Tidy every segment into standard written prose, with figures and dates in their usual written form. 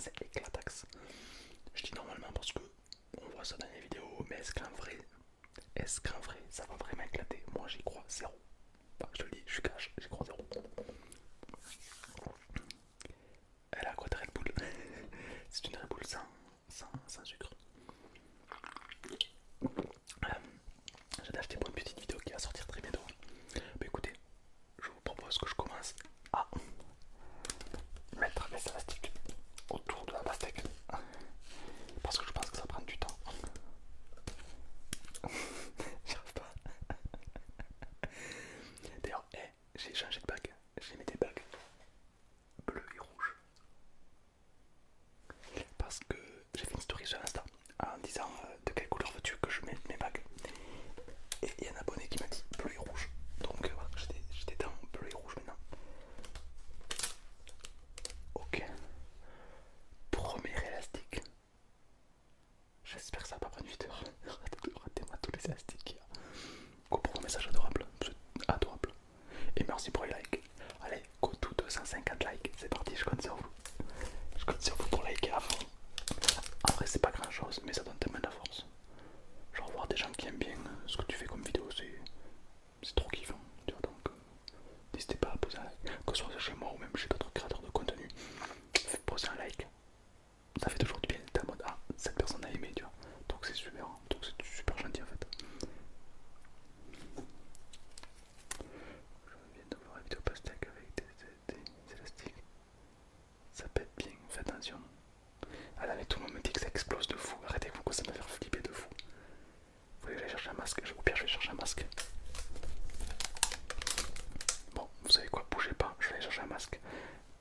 c'est éclataxe. Je dis normalement parce que on voit ça dans les vidéos, mais est-ce qu'en vrai ça va vraiment éclater? Moi j'y crois zéro. Bah, je te le dis, je suis cash, j'y crois zéro. Elle a quoi de Red Bull? C'est une Red Bull sans sucre. J'ai acheté pour une petite vidéo qui va sortir très bientôt. Mais écoutez, je vous propose que je commence à mettre les élastiques autour de la pastèque. Parce que je pense que ça prend du temps. J'y arrive pas. D'ailleurs, j'ai changé de bague. J'ai mis des bagues bleues et rouges. Parce que j'ai fait une story sur Insta en disant de quelle couleur veux-tu que je mette mes bagues. Et il y a un abonné qui m'a dit bleu et rouge. Donc voilà, j'étais dans bleu et rouge maintenant. Ok. Premier élastique. J'espère que ça va pas prendre 8 heures. Ratez-moi tous les élastiques qu'il y a. Go pour un message adorable. Vous êtes adorable. Et merci pour les likes. Allez, go tout 250 likes. C'est parti, je compte sur vous. Je compte sur vous pour liker à fond. En vrai, c'est pas grand chose, mais ça donne tellement de la force. Genre, voir des gens qui aiment bien ce que tu fais comme vidéo, c'est trop kiffant. Tu vois, donc, n'hésitez pas à poser un like. Que ce soit chez moi ou même chez d'autres créateurs de contenu. Posez un like. Ça fait toujours du bien. T'es en mode, ah, cette personne a aimé, tu vois. Donc, c'est super. Donc, c'est super gentil en fait. Je viens de voir une vidéo pastèque avec des élastiques. Ça pète bien, faites attention. Ah là, mais tout le monde me dit que ça explose de fou. Arrêtez-vous, que ça me fait flipper de fou. Vous voulez que j'aille chercher un masque? Au pire, je vais chercher un masque. Bon, vous savez quoi? Bougez pas, je vais aller chercher un masque.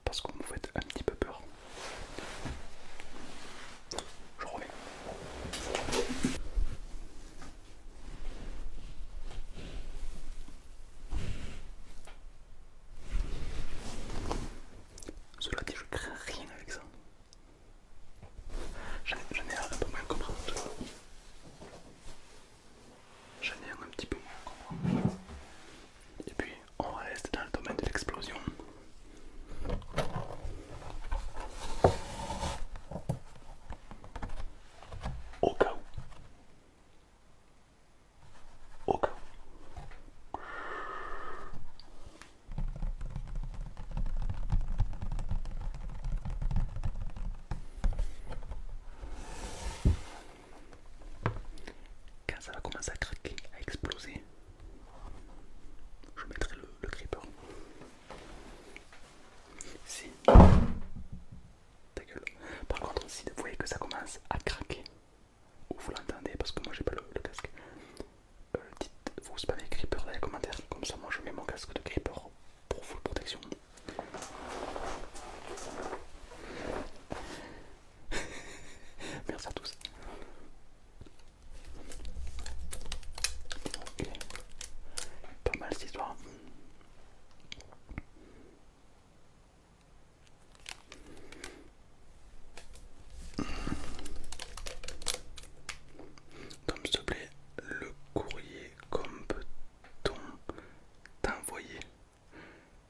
Parce que vous me faites un petit peu peur. Je reviens. Cela dit, je crains rien avec ça. J'en ai un peu moins comprendre. J'en ai un petit peu moins comprendre. Et puis, on reste dans le domaine de l'explosion. Au cas où. Au cas où. Quand ça va commencer à craquer, à exploser, je mettrai le creeper. Si, ta gueule. Par contre, si vous voyez que ça commence à craquer, ou vous l'entendez parce que moi j'ai pas le casque, dites, vous spammez creeper dans les commentaires, comme ça moi je mets mon casque de creeper pour full protection. Merci à tous. Ok, pas mal cette histoire. Donc s'il te plaît, le courrier, comme peut-on t'envoyer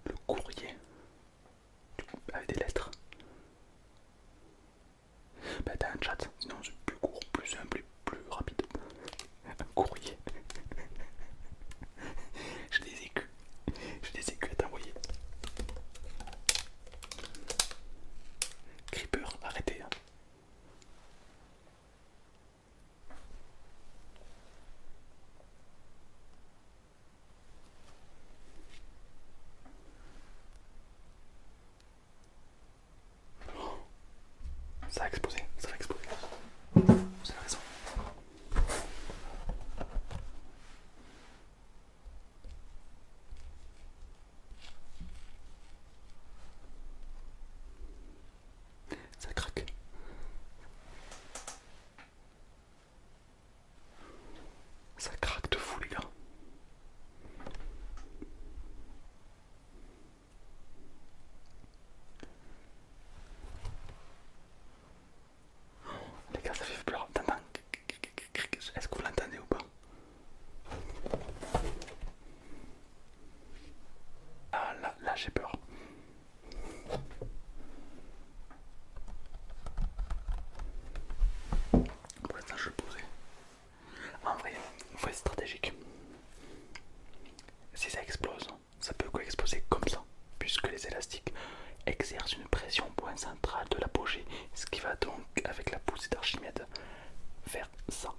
le courrier avec des lettres? Bah t'as un chat, sinon c'est plus court, plus simple et plus rapide. Un courrier. J'ai des écus. J'ai des écus à t'envoyer. Creeper, arrêtez. Hein. Ça a explosé, ça va exploser. Vous avez raison. élastique exerce une pression au point central de l'apogée, ce qui va donc, avec la poussée d'Archimède, faire ça,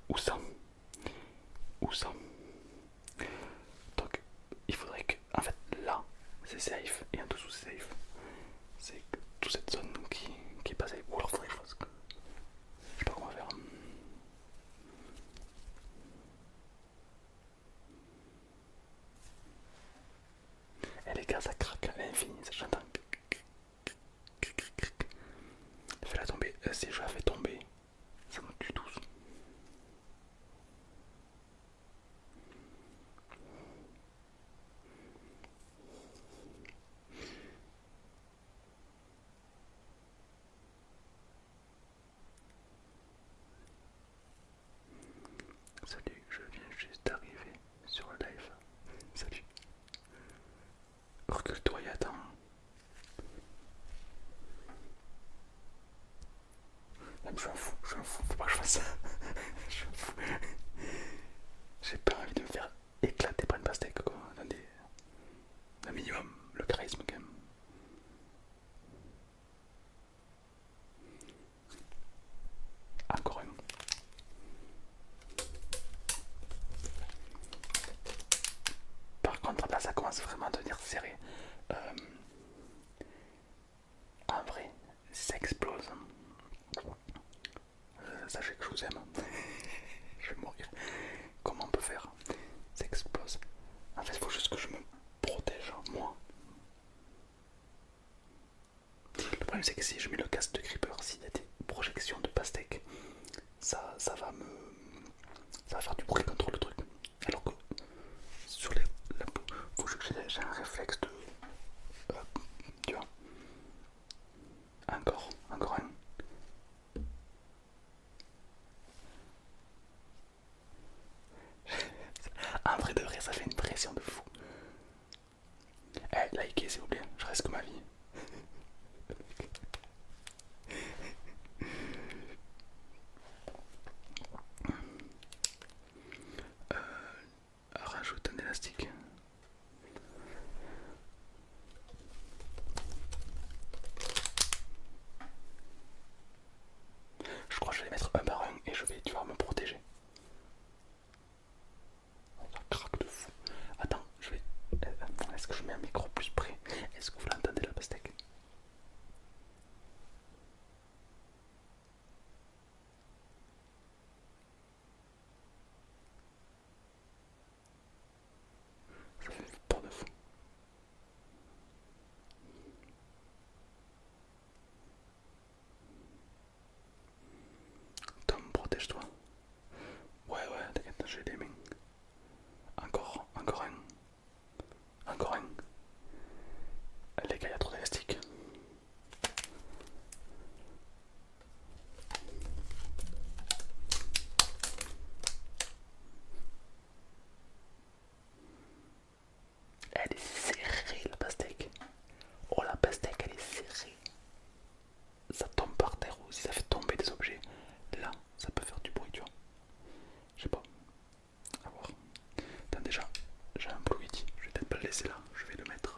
ou ça, ou ça. Donc, il faudrait que, en fait, là, c'est safe, et en dessous, c'est safe. C'est toute cette zone qui est pas safe. Ou alors, faudrait que je fasse. Je sais pas comment faire. Et les gars, ça craque à l'infini, ça j'entends. Fais-la tomber. Si je la fais tomber, ça me tue tous. Salut, je viens juste d'arriver sur le live. Salut. Recule-toi et attends. Même je m'en fous, faut pas que je fasse ça. Je m'en fous. J'ai pas envie de me faire éclater par une pastèque quoi. Attendez. Un minimum, le charisme quand même. Encore un. Par contre là ça commence vraiment à devenir serré. En vrai, si ça explose, sachez que je vous aime. Je vais mourir. Comment on peut faire? Ça explose. En fait, il faut juste que je me protège, moi. Le problème, c'est que si je mets le casque de creeper, s'il y a des projections de pastèque, ça va me. Ça va faire du bruit contre le truc. Alors que sur la peau, faut que j'ai un réflexe de. Tu vois. Encore un. En vrai de vrai, ça fait une pression de fou. Eh, likez s'il vous plaît, je reste comme ma vie. Rajoute un élastique. Je crois que je vais les mettre un par un et je vais, tu vas me protéger. Ça craque de fou. Attends, je vais. Est-ce que je mets un micro plus près? Est-ce que vous l'entendez la pastèque? Ça fait peur de fou. Tom, protège-toi. Ouais, t'inquiète, j'ai les mains. Encore un. Encore un. Les gars, il y a trop d'élastiques. Elle est serrée la pastèque. Oh la pastèque elle est serrée. Ça tombe par terre ou si ça fait tomber des objets. Là, ça peut faire du bruit, tu vois. Je sais pas. À voir. Attends, déjà, j'ai un Blue Yeti. Je vais peut-être pas le laisser là. Je vais le mettre.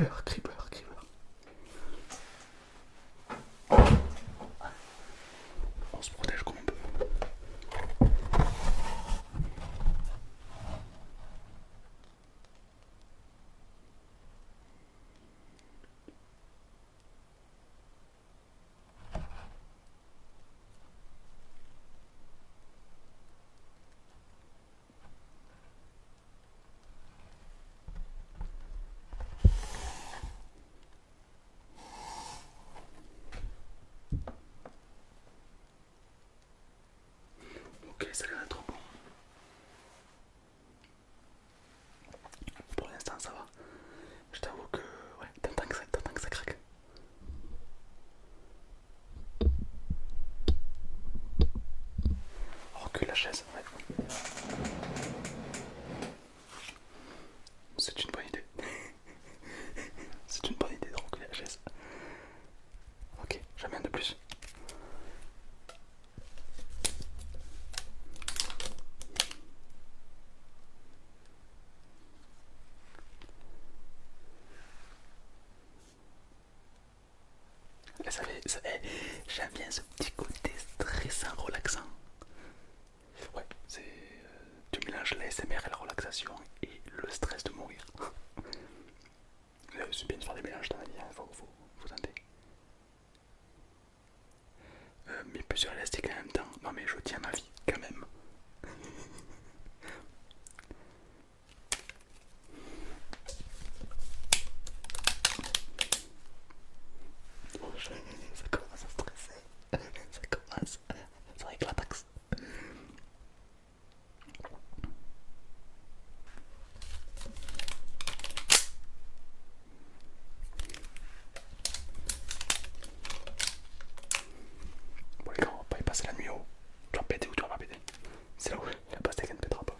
Creeper, creeper, creeper. On se protège comme on peut. Ok, ça a l'air trop bon. Pour l'instant, ça va. Je t'avoue que, ouais, t'entends que ça craque. On recule la chaise, ouais. C'est une bonne idée. C'est une bonne idée de reculer la chaise. Ok, jamais un de plus. J'aime bien ce petit côté stressant, relaxant. Ouais, tu mélanges l'ASMR et la relaxation et le stress de mourir. C'est bien de faire des mélanges dans la vie, hein, faut tenter. Mais plusieurs élastiques en même temps. Non mais je tiens ma vie quand même. Ça commence à stresser. Ça commence. C'est vrai que la taxe. Bon les gars, on va pas y passer la nuit haut. Tu vas péter ou tu vas pas péter. C'est là où la pastèque ne pètera pas.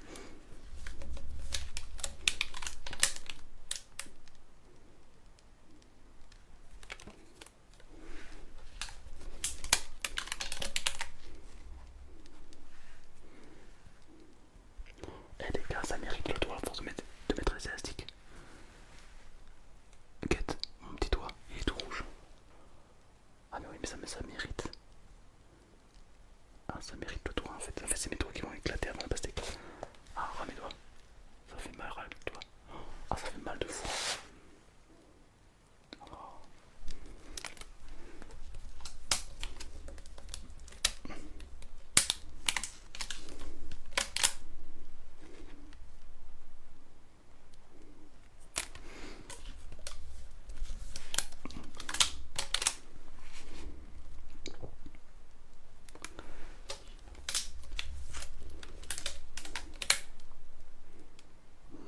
Eh les gars, ça mérite le doigt à force de mettre les élastiques. Regarde, mon petit doigt, il est tout rouge. Ah mais oui, mais ça mérite. Ah, ça mérite le doigt en fait. En fait, c'est mes doigts qui vont éclater avant la pastèque. Ah, mes doigts. Ça fait mal, le doigt. Ah, ça fait mal de fou.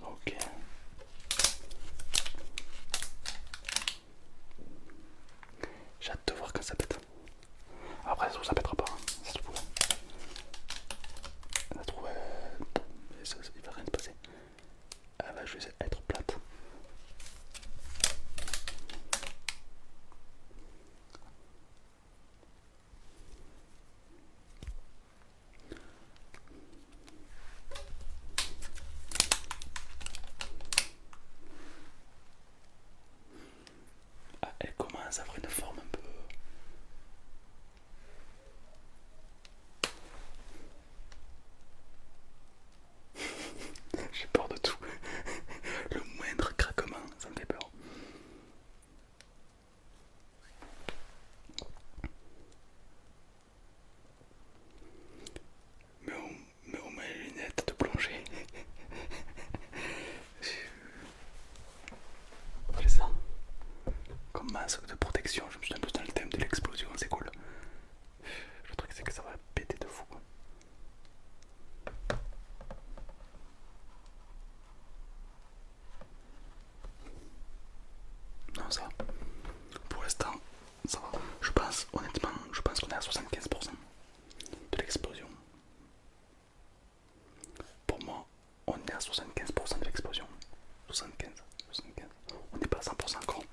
Ok. J'ai hâte de voir quand ça pète. Après, ça pètera pas. Hein. Ça se trouve. Ça se trouve. Il va rien se passer. Elle va juste être plate. Ah, elle commence à avoir une forme un peu. J'ai peur de tout. Le moindre craquement, ça me fait peur. Mais au moins les lunettes de plongée. J'ai ça. Comme masque de protection, je me suis un peu dans le thème de l'explosion, c'est cool. Le truc c'est que ça va péter de fou. Non ça, pour l'instant, ça va. Je pense, honnêtement, je pense qu'on est à 75% de l'explosion. Pour moi, on est à 75% de l'explosion. 75, 75. On n'est pas à 100% encore.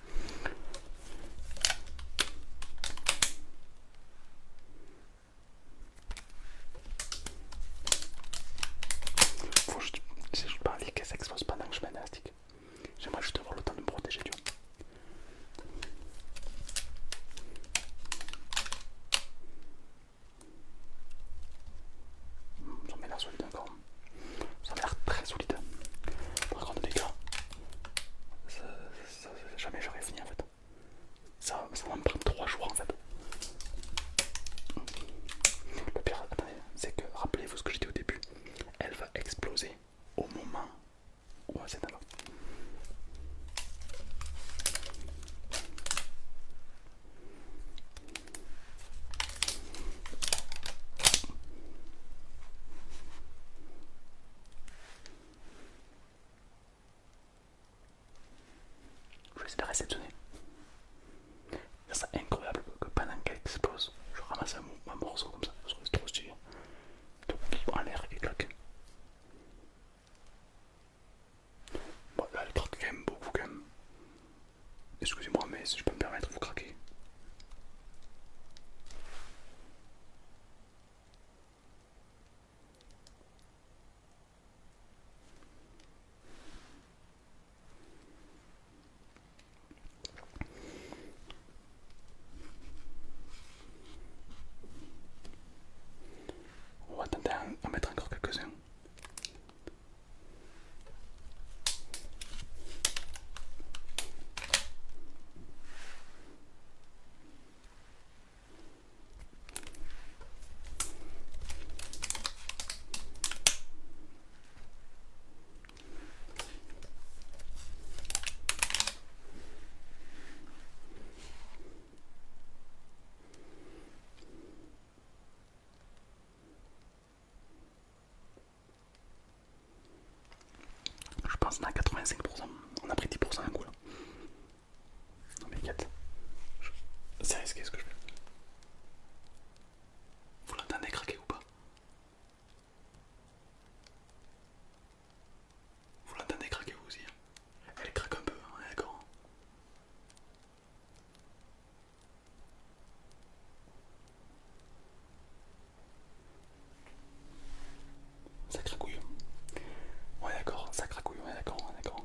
J'ai juste pas envie qu'elle s'explose pendant que je mets un élastique. J'aimerais juste avoir le temps de me protéger, tu vois. jamais j'aurais fini en fait. Ça va me prendre 3 jours en fait. Le pire, attendez, c'est que rappelez-vous ce que j'ai dit au début. Elle va exploser au moment où c'est là-bas. Je vais essayer de réceptionner. C'est incroyable que pendant qu'elle explose, je ramasse un morceau comme ça. C'est trop stylé. Tout en l'air et claque. Bon, là, elle craque quand même beaucoup quand même. Excusez-moi, mais si je peux me permettre, vous craquez. On va tenter à mettre encore quelques-uns. Je pense qu'on a 85%. On a pris 10% un coup là. Non mais 4. C'est risqué ce que je fais. Vous l'entendez craquer ou pas? Vous l'entendez craquer vous aussi? Elle craque un peu, hein, d'accord. Ça cracouille. Ouais d'accord, ça cracouille, ouais d'accord, ouais, d'accord.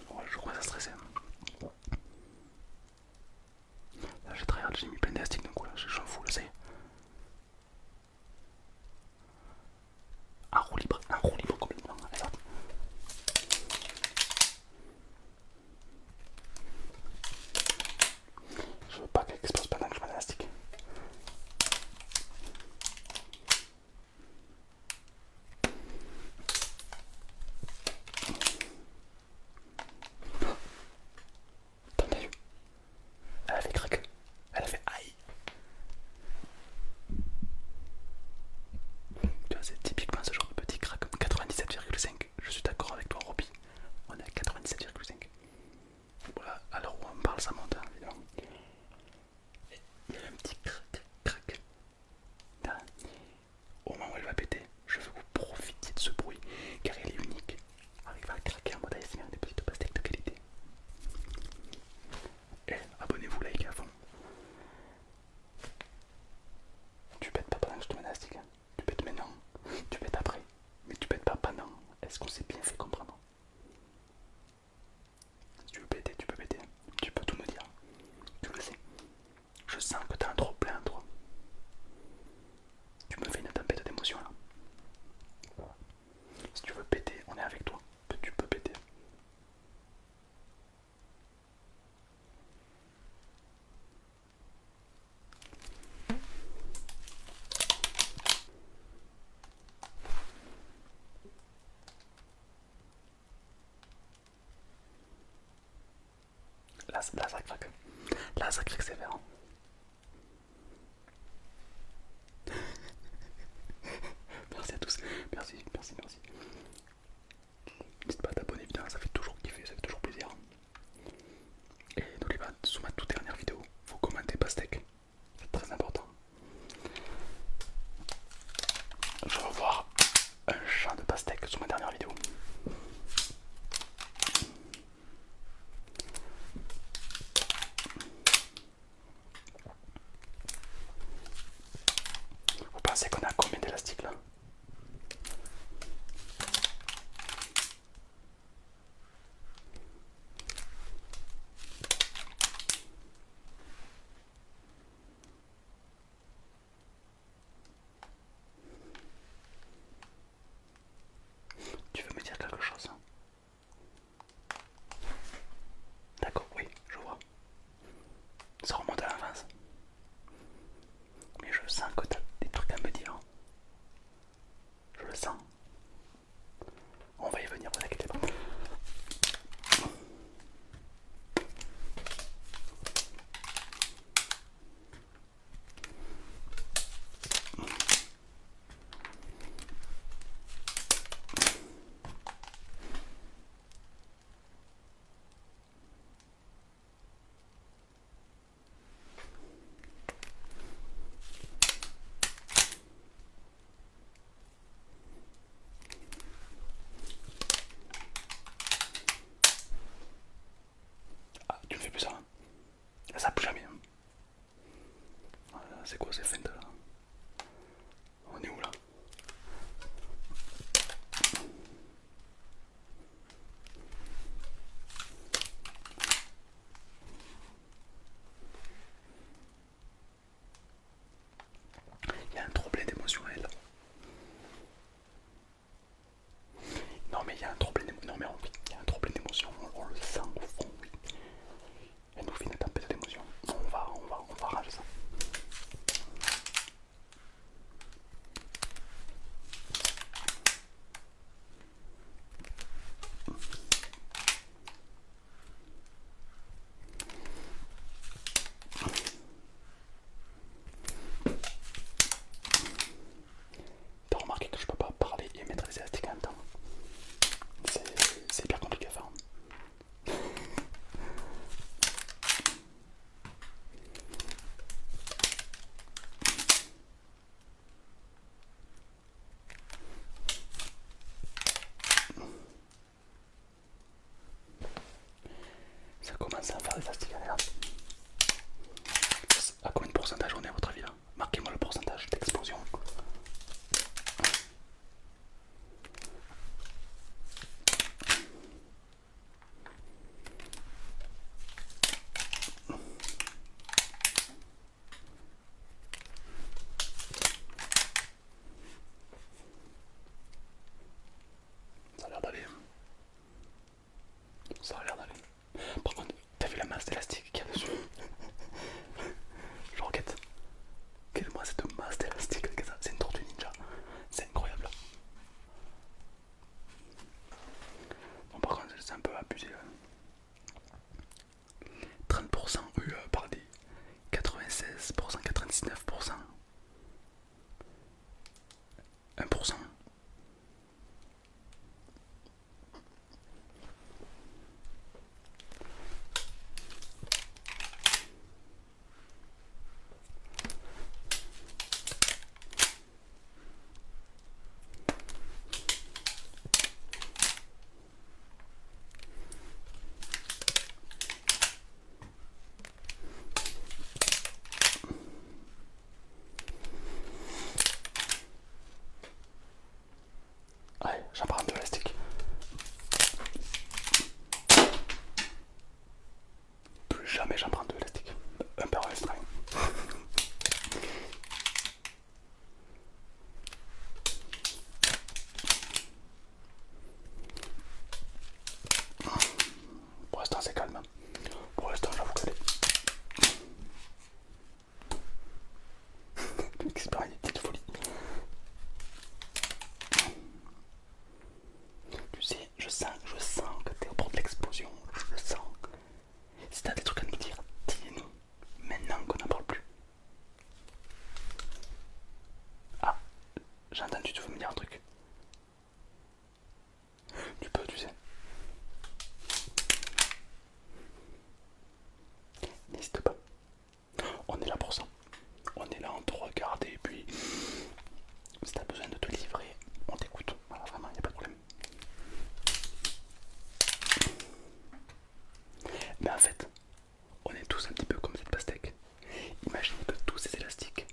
Ouais, je commence à stresser. Là j'ai très hâte, j'ai mis plein d'élastiques d'un coup là, je suis fou là, ça y est. Un roue libre complètement. Allez, hop. Je veux pas qu'elle explose pendant que je mets l'élastique. T'as vu? Elle a fait crack. Elle a fait aïe. Tu vois, c'est typiquement ce genre de petit crack. 97,5. Je suis d'accord avec toi, Roby. On est à 97,5. Voilà, à l'heure où on parle, ça monte, hein, évidemment. Il y a un petit crack, crack. Là, au moment où elle va péter, je veux que vous profitiez de ce bruit, car il est unique. Arrive à craquer en mode ASMR, des petites pastèques de qualité. Et abonnez-vous, like à fond. Tu pètes pas pendant que je te mets l'élastique, hein. Tu pètes maintenant, tu pètes après, mais tu pètes pas pendant. Est-ce qu'on s'est bien fait comprendre? Si tu veux péter, tu peux péter. Tu peux tout me dire. Tu le sais. Je sens que t'as un trop plein, toi. Tu me fais une tempête d'émotions là. Si tu veux péter, on est avec toi. Que tu peux péter. Là ça craque. Là ça craque sévère. Merci à tous. Merci. N'hésite pas à t'abonner évidemment, ça fait toujours kiffer, ça fait toujours plaisir. Et n'oubliez fait plus ça. Ça bouge jamais. C'est quoi ces feintes là? On est où là? Il y a un trop plein d'émotions elle. Non mais il y a un trop plein d'émotions. Non mais oui, il y a un trop plein d'émotions. On le sent au fond. Oui. Elle nous fait une tempête d'émotions. On va ranger ça. T'as remarqué que je peux pas parler et mettre les élastiques en même temps. C'est hyper compliqué à faire. Ça commence à faire des élastiques à l'air. À combien de pourcentage on est à votre avis là? Marquez-moi le pourcentage d'explosion. Ça a l'air d'aller. Ça a l'air d'aller. Par contre, t'as vu la masse d'élastique qu'il y a dessus? Je regrette. Quelle-moi cette masse d'élastique avec ça? C'est une tortue ninja. C'est incroyable. Bon, par contre, c'est un peu abusé. 30% eu par des 96%, 99%. 1%. Ouais, j'en prends de l'élastique. Plus jamais j'en prends de l'élastique. Un peu restreint. Pour l'instant c'est calme. Pour l'instant j'avoue que c'est l'expérience est petite folie. Tu sais, je sens que t'es au bord de l'explosion. Je le sens. Si t'as des trucs à nous dire, dis-nous. Maintenant qu'on n'en parle plus. Ah, j'ai entendu, tu veux me dire un truc. Tu peux, tu sais. N'hésite pas. On est là pour ça. On est là, on te regarde et puis si t'as besoin de te livrer, on t'écoute. Voilà, vraiment, y a pas de problème. Mais en fait, on est tous un petit peu comme cette pastèque. Imaginez que tous ces élastiques,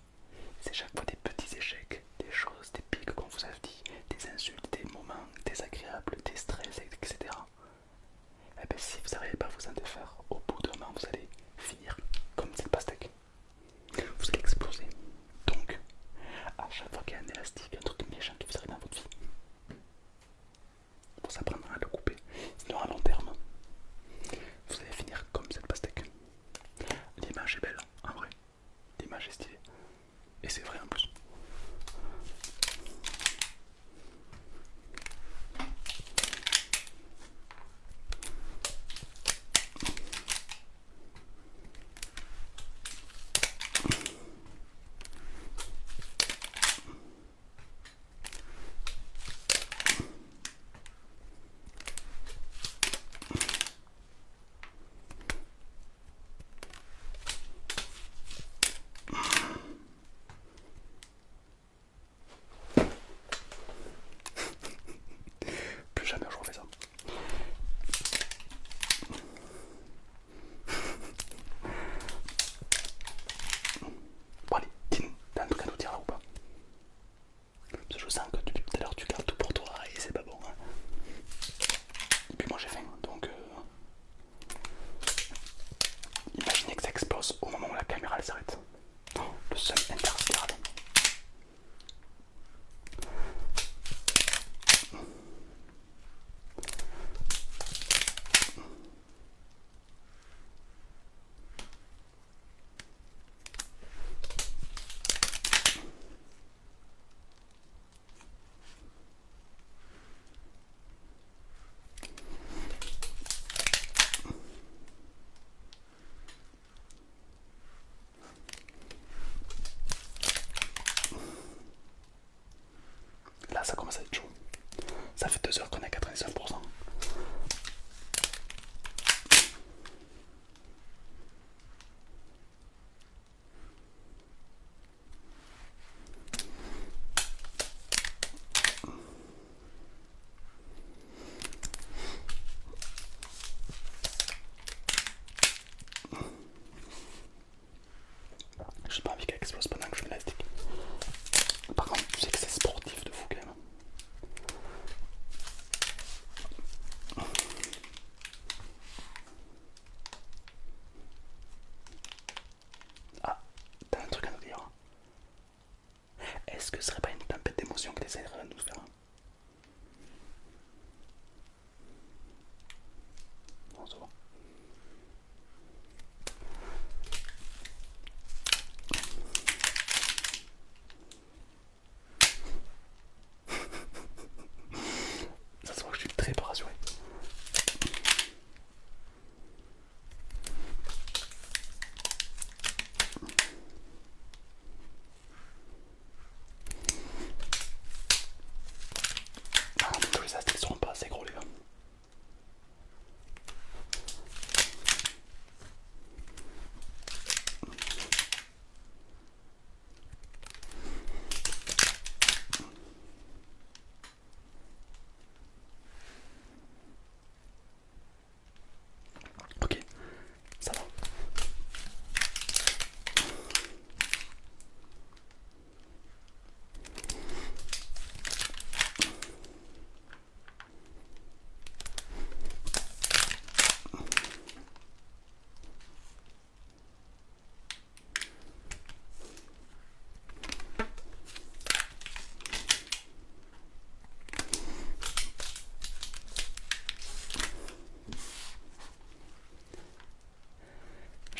c'est chaque fois des petits échecs, des choses, des pics qu'on vous a dit, des insultes, des moments désagréables, des stress, etc. Et bien si vous n'arrivez pas à vous en défaire, au bout d'un moment vous allez finir comme cette pastèque. Vous allez exploser. Donc, à chaque fois qu'il y a un élastique, un truc méchant qui vous arrive dans votre vie, il faut s'apprendre à le couper. Sinon à long terme, vous allez finir comme cette pastèque. L'image est belle, en vrai. L'image est stylée. Et c'est vrai en plus.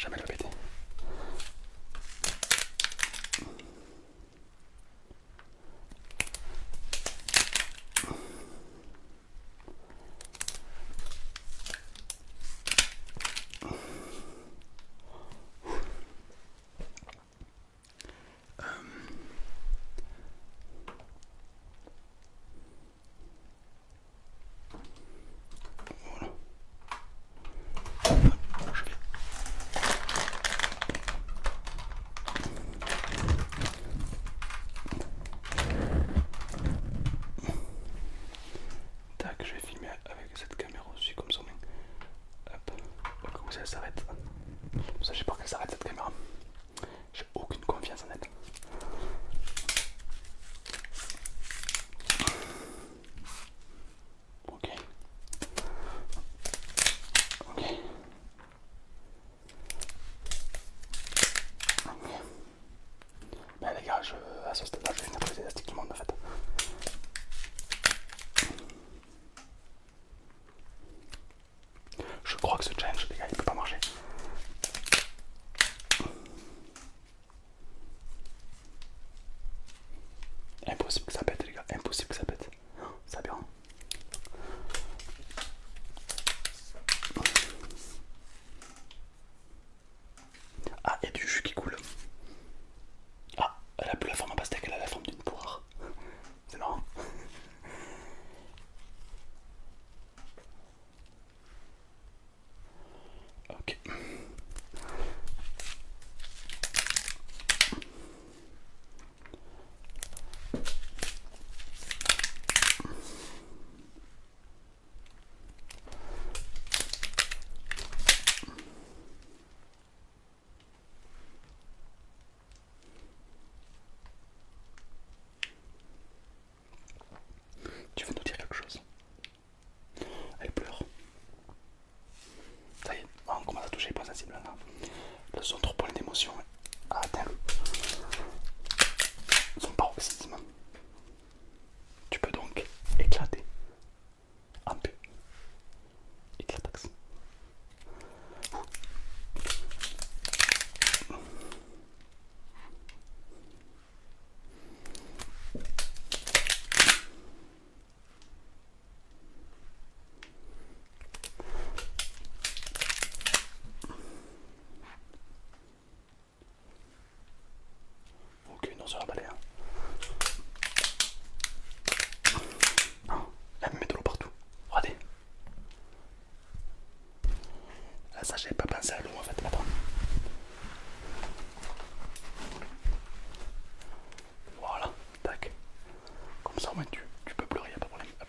jamais le péter. Tac, je vais filmer avec cette caméra aussi comme ça. Hop, au cas où ça s'arrête. Ça, j'ai peur qu'elle s'arrête cette caméra. J'ai aucune confiance en elle. Ok. Ok. Ok. Mais les gars, à ce stade-là, je vais finir tous les élastiques du monde en fait. Je crois que ce challenge, les gars, il peut pas marcher. Impossible que ça pète, les gars. Impossible que ça pète. Ça bien. Ah, il y a du jus qui coule. Ah, elle a plus la forme en pastèque, elle a la forme d'une poire. C'est marrant. Ok. Tu veux nous dire quelque chose? Elle pleure. Ça y est, on commence à toucher les points sensibles là. Le son trop plein d'émotions a atteint son paroxysme. Tu peux donc éclater un peu. Éclatax. Ok, non, ça va pas aller. Hein. Non, elle me met de l'eau partout. Regardez. Ah, ça, j'avais pas pensé à l'eau en fait. Attends. Voilà, tac. Comme ça, au moins, tu peux pleurer, y'a pas de problème. Hop.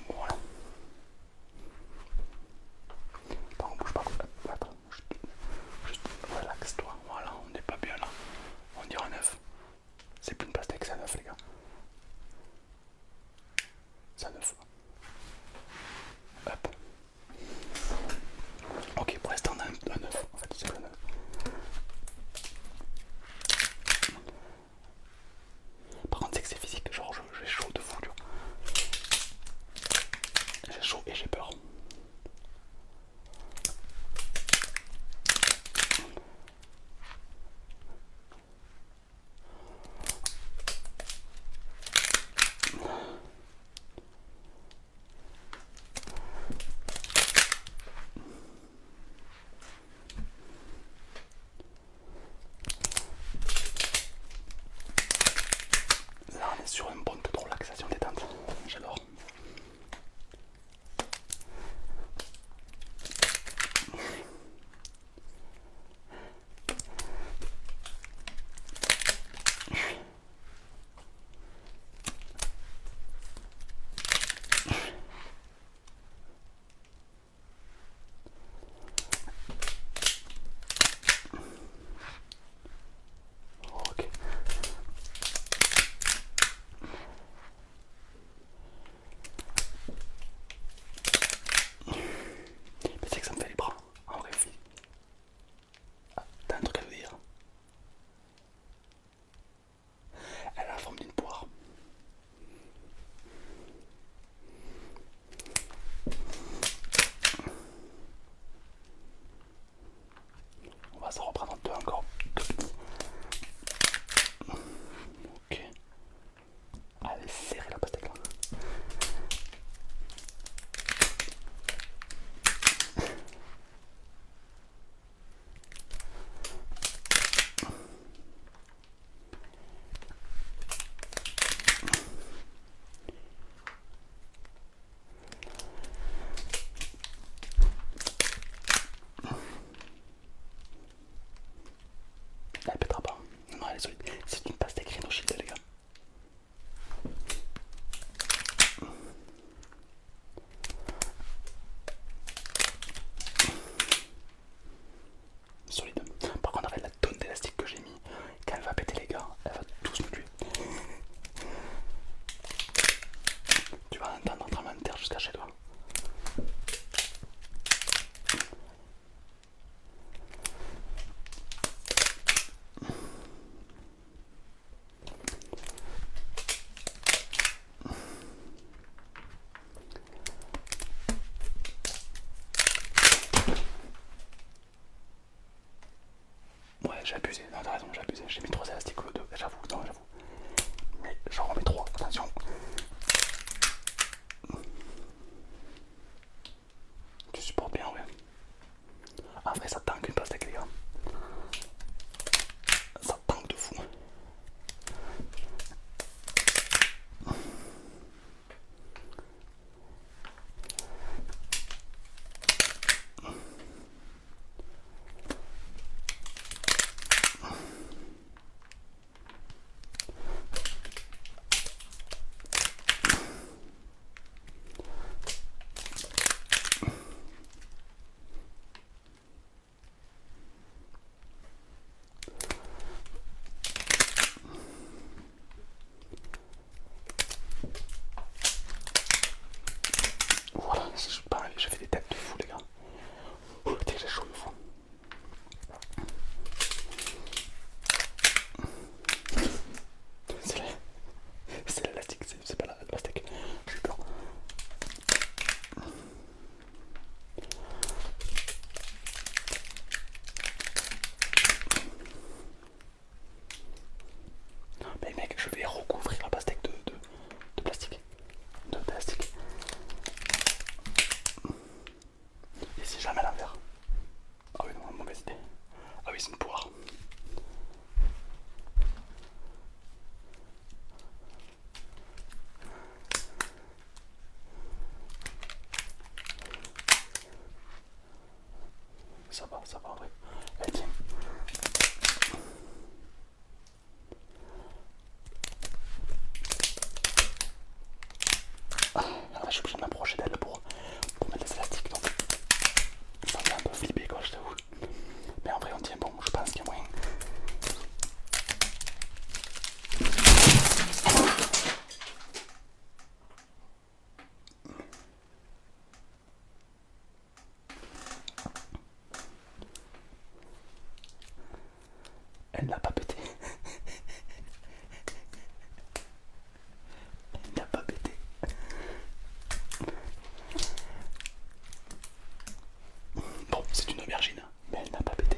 Voilà. Par contre, bouge pas. Hop, attends. Juste relaxe-toi. Voilà, on n'est pas bien là. On dirait un œuf. C'est plus une pastèque, c'est un œuf, les gars. C'est un œuf. Hop. Ok, pour l'instant, j'ai abusé, non t'as raison, j'ai abusé, j'ai mis 3 élastiques au lieu de 2, j'avoue, non j'avoue. Mais j'en remets 3, attention. Tu supportes bien, ouais. En vrai ça tank une pastèque les gars. Ça tank de fou. Voilà, j'ai fait des têtes de fou les gars. Oh, dès que j'ai chaud de fou. C'est l'élastique, c'est pas la pastèque. J'ai eu peur. Mais mec, je vais recouvrir la pastèque de plastique. De plastique. Et si jamais à l'envers. Ah oui, non, mauvaise idée. Ah oui, c'est une poire. Ça va en vrai. Elle tient. Ah, je suis obligé de m'approcher d'elle pour mettre les élastiques. Donc ça me fait un peu flipper quoi, je t'avoue. Mais en vrai, on tient bon, je pense qu'il y a moyen. Elle n'a pas pété. Elle n'a pas pété. Bon, c'est une aubergine, mais elle n'a pas pété.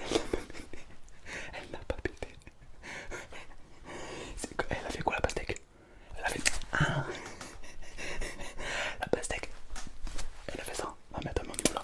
Elle n'a pas pété. Elle n'a pas pété. Elle a fait quoi la pastèque? Elle a fait. Ah, la pastèque. Elle a fait ça. Ah, mais attends, mais on est où là?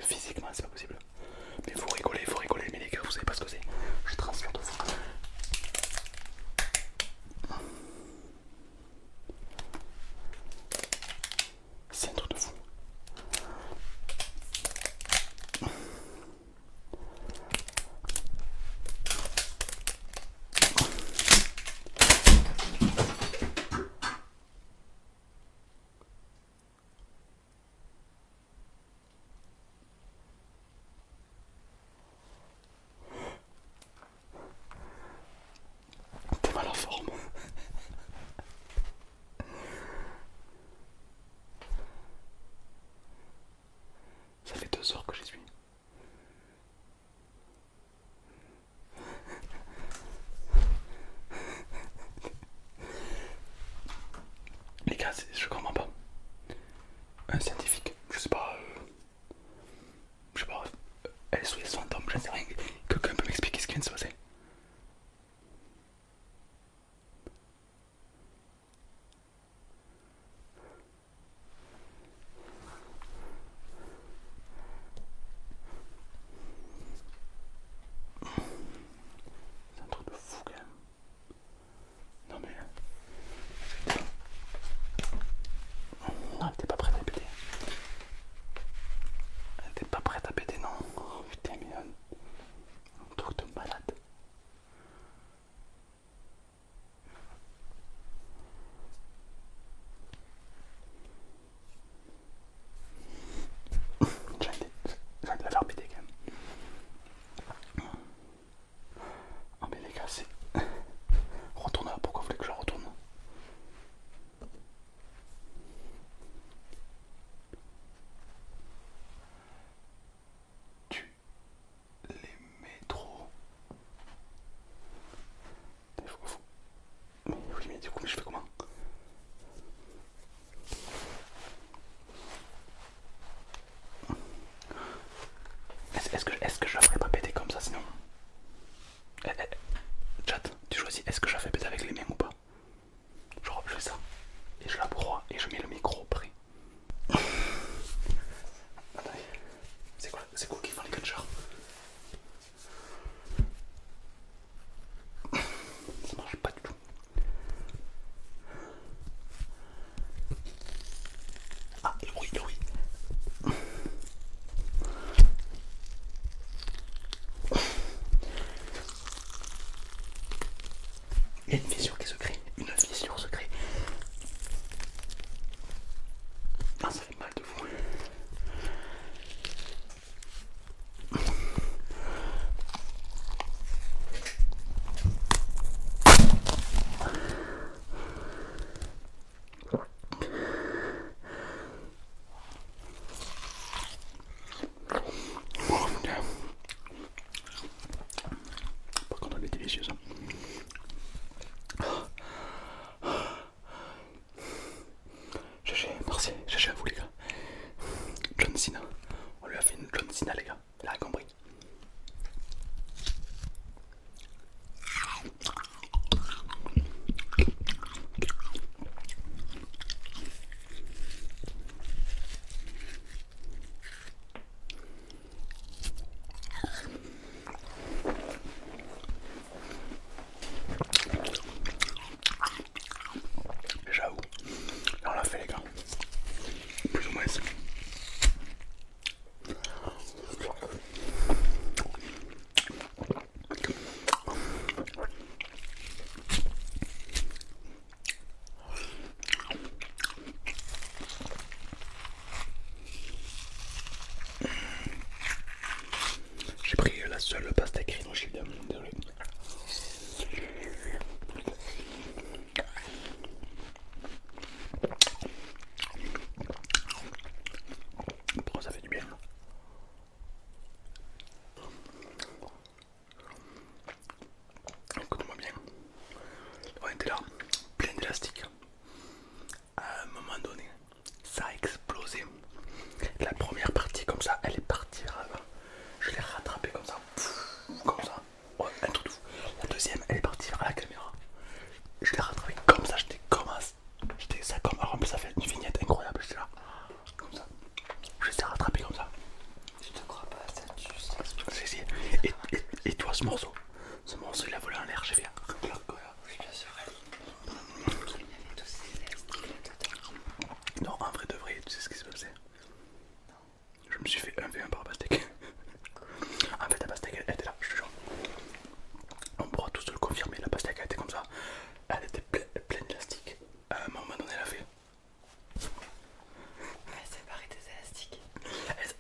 physiquement c'est pas possible. Mais faut rigoler, mais les gars, vous savez pas ce que c'est. Je transpire de fou. C'est un truc de fou.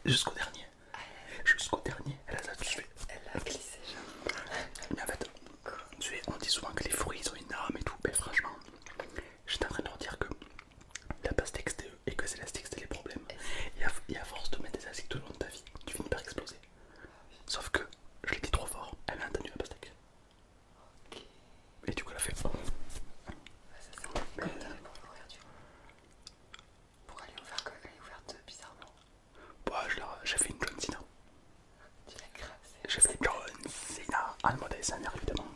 Jusqu'au dernier. Jusqu'au dernier, elle a ça tout fait. Elle a glissé, genre. Mais en fait, tu sais, on dit souvent que les fruits ils ont une âme et tout. Mais franchement, j'étais en train de leur dire que la pastèque c'était eux et que c'est l'élastique c'était les problèmes. Et à force de mettre des élastiques tout le long de ta vie, tu finis par exploser. Sauf que je l'ai dit trop fort, elle a entendu la pastèque. Ok. Et du coup, elle a fait. Ouais, c'est ça. Comment t'as fait pour l'ouverture? Pourquoi elle est ouverte comme elle est ouverte bizarrement? Bah, j'ai fait une John Cena. Tu l'as crassé. J'ai fait John Cena. En mode ASMR évidemment.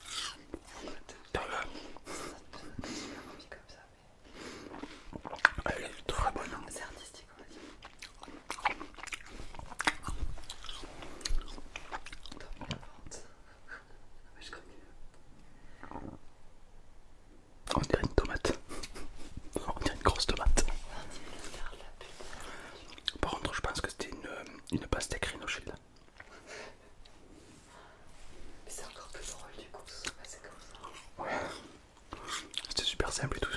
Ça te donne super envie comme ça, mais Elle est très bonne. c'est artistique, on va dire. Dans la vente. Mais je connais. On dirait une tomate. On dirait une grosse tomate. On dirait la star de la pub. Par contre, je pense que c'était une pastèque Rhino Shield. Mais c'est encore plus drôle du coup, ça se passait comme ça. Ouais. C'était super simple et tout.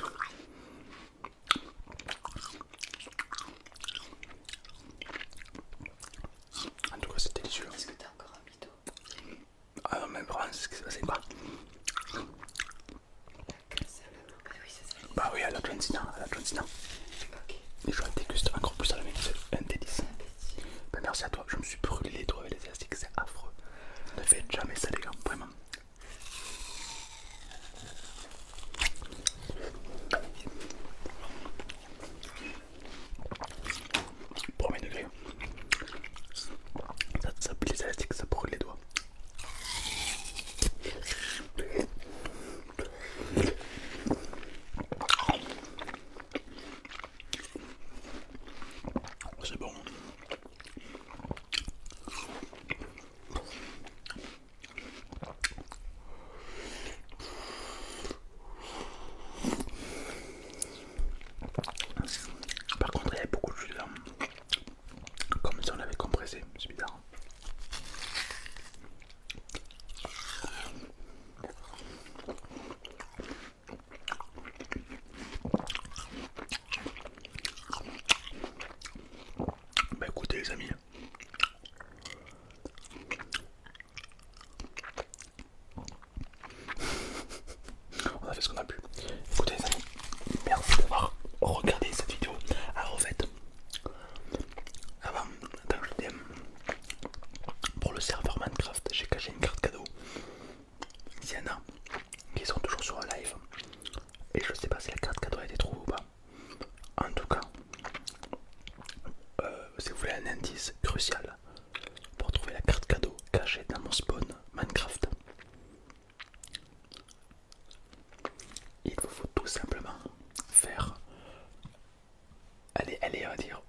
En tout cas, c'est délicieux. Est-ce que t'as encore un mytho? Ah non, mais vraiment, c'est ce qui s'est passé. Bah Ah oui, c'est ça. oui, à la John Cena. Ok. Et je déguste encore plus à la main, c'est un délice. Appétit. Bah merci à toi, je me suis brûlé les doigts avec les élastiques, c'est affreux. Ne faites jamais ça les gars, vraiment. Premier degré. Les élastiques, ça brûle les doigts. C'est bon. Par contre, il y avait beaucoup de jus dedans. Comme si on l'avait compressé, c'est bizarre. Bah écoutez les amis. On a fait ce qu'on a pu. Écoutez les amis, merci d'avoir regardé cette vidéo. Alors en fait, avant que je t'aime, pour le serveur Minecraft, j'ai caché une carte cadeau. S'il y en a qui sont toujours sur un live, et je sais pas si la carte cadeau a été trouvée ou pas. En tout cas, si vous voulez un indice crucial pour trouver la carte cadeau cachée dans mon spawn Minecraft, il vous faut tout simplement faire, allez on va dire